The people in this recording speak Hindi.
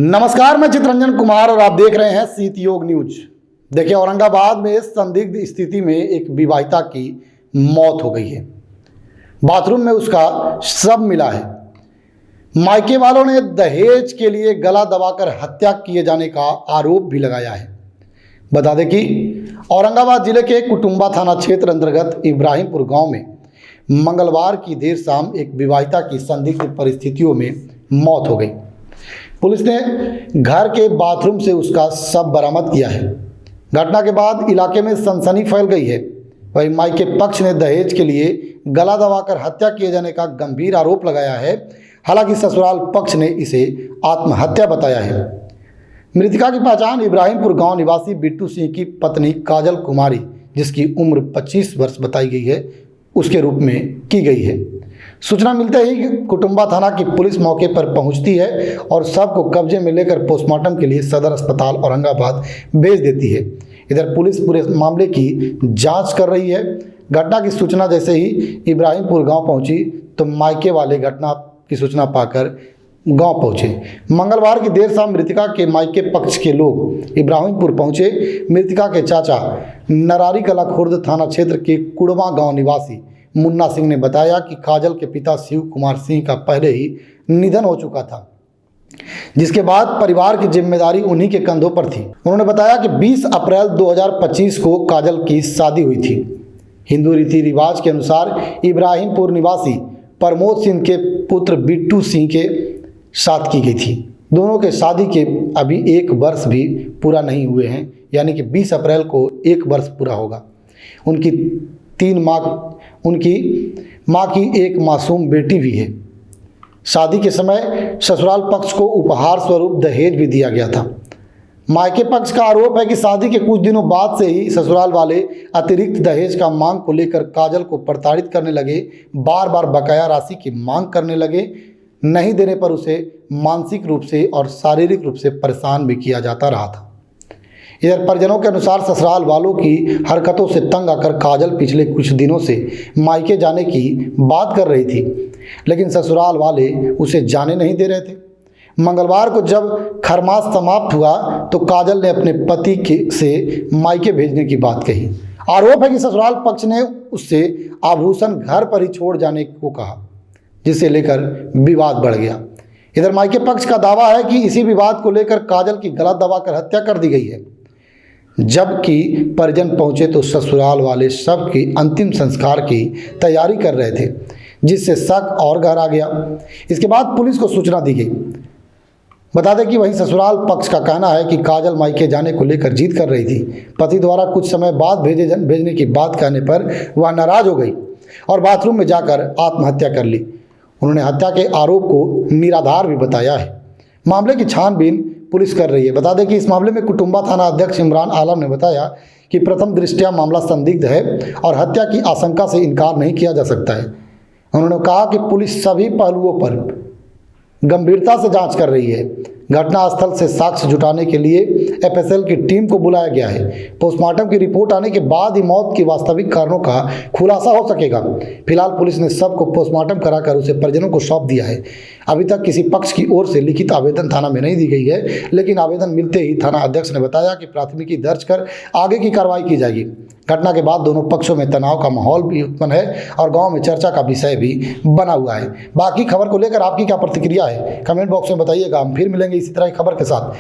नमस्कार, मैं चित्रंजन कुमार और आप देख रहे हैं सीत योग न्यूज। देखिए, औरंगाबाद में संदिग्ध स्थिति में एक विवाहिता की मौत हो गई है। बाथरूम में उसका शव मिला है। मायके वालों ने दहेज के लिए गला दबाकर हत्या किए जाने का आरोप भी लगाया है। बता दें कि औरंगाबाद जिले के कुटुंबा थाना क्षेत्र अंतर्गत इब्राहिमपुर गांव में मंगलवार की देर शाम एक विवाहिता की संदिग्ध परिस्थितियों में मौत हो गई। पुलिस ने घर के बाथरूम से उसका शव बरामद किया है। घटना के बाद इलाके में सनसनी फैल गई है। वहीं मायके पक्ष ने दहेज के लिए गला दबाकर हत्या किए जाने का गंभीर आरोप लगाया है। हालांकि ससुराल पक्ष ने इसे आत्महत्या बताया है। मृतका की पहचान इब्राहिमपुर गांव निवासी बिट्टू सिंह की पत्नी काजल कुमारी, जिसकी उम्र 25 वर्ष बताई गई है, उसके रूप में की गई है। सूचना मिलते ही कुटुंबा थाना की पुलिस मौके पर पहुंचती है और शव को कब्जे में लेकर पोस्टमार्टम के लिए सदर अस्पताल औरंगाबाद भेज देती है। इधर पुलिस पूरे मामले की जांच कर रही है। घटना की सूचना जैसे ही इब्राहिमपुर गांव पहुंची तो मायके वाले घटना की सूचना पाकर गांव पहुंचे। मंगलवार की देर शाम मृतका के मायके पक्ष के लोग इब्राहिमपुर पहुंचे। मृतका के चाचा नरारी कला खुर्द थाना क्षेत्र के कुड़वा गांव निवासी मुन्ना सिंह ने बताया कि काजल के पिता शिव कुमार सिंह का पहले ही निधन हो चुका था, जिसके बाद परिवार की जिम्मेदारी उन्हीं के कंधों पर थी। उन्होंने बताया कि 20 अप्रैल 2025 को काजल की शादी हुई थी। हिंदू रीति रिवाज के अनुसार इब्राहिमपुर निवासी प्रमोद सिंह के पुत्र बिट्टू सिंह के साथ की गई थी। दोनों के शादी के अभी 1 वर्ष भी पूरा नहीं हुए हैं, यानी कि 20 अप्रैल को 1 वर्ष पूरा होगा। उनकी माँ की एक मासूम बेटी भी है। शादी के समय ससुराल पक्ष को उपहार स्वरूप दहेज भी दिया गया था। मायके पक्ष का आरोप है कि शादी के कुछ दिनों बाद से ही ससुराल वाले अतिरिक्त दहेज का मांग को लेकर काजल को प्रताड़ित करने लगे। बार बार बकाया राशि की मांग करने लगे। नहीं देने पर उसे मानसिक रूप से और शारीरिक रूप से परेशान भी किया जाता रहा था। इधर परिजनों के अनुसार ससुराल वालों की हरकतों से तंग आकर काजल पिछले कुछ दिनों से मायके जाने की बात कर रही थी, लेकिन ससुराल वाले उसे जाने नहीं दे रहे थे। मंगलवार को जब खरमास समाप्त हुआ तो काजल ने अपने पति से मायके भेजने की बात कही। आरोप है कि ससुराल पक्ष ने उससे आभूषण घर पर ही छोड़ जाने को कहा, जिसे लेकर विवाद बढ़ गया। इधर मायके पक्ष का दावा है कि इसी विवाद को लेकर काजल की गला दबाकर हत्या कर दी गई है। जबकि परिजन पहुंचे तो ससुराल वाले शव की अंतिम संस्कार की तैयारी कर रहे थे, जिससे शक और गहरा गया। इसके बाद पुलिस को सूचना दी गई। बता दें कि वहीं ससुराल पक्ष का कहना है कि काजल मायके जाने को लेकर जिद कर रही थी। पति द्वारा कुछ समय बाद भेजने की बात कहने पर वह नाराज हो गई और बाथरूम में जाकर आत्महत्या कर ली। उन्होंने हत्या के आरोप को निराधार भी बताया है। मामले की छानबीन पुलिस कर रही है। बता दें कि इस मामले में कुटुंबा थाना अध्यक्ष इमरान आलम ने बताया कि प्रथम दृष्टया मामला संदिग्ध है और हत्या की आशंका से इनकार नहीं किया जा सकता है। उन्होंने कहा कि पुलिस सभी पहलुओं पर गंभीरता से जांच कर रही है। घटनास्थल से साक्ष्य जुटाने के लिए एफएसएल की टीम को बुलाया गया है। पोस्टमार्टम की रिपोर्ट आने के बाद ही मौत के वास्तविक कारणों का खुलासा हो सकेगा। फिलहाल पुलिस ने शव को पोस्टमार्टम कराकर उसे परिजनों को सौंप दिया है। अभी तक किसी पक्ष की ओर से लिखित आवेदन थाना में नहीं दी गई है, लेकिन आवेदन मिलते ही थाना अध्यक्ष ने बताया कि प्राथमिकी दर्ज कर आगे की कार्रवाई की जाएगी। घटना के बाद दोनों पक्षों में तनाव का माहौल भी उत्पन्न है और गांव में चर्चा का विषय भी बना हुआ है। बाकी खबर को लेकर आपकी क्या प्रतिक्रिया है, कमेंट बॉक्स में बताइएगा। हम फिर मिलेंगे इसी तरह की खबर के साथ।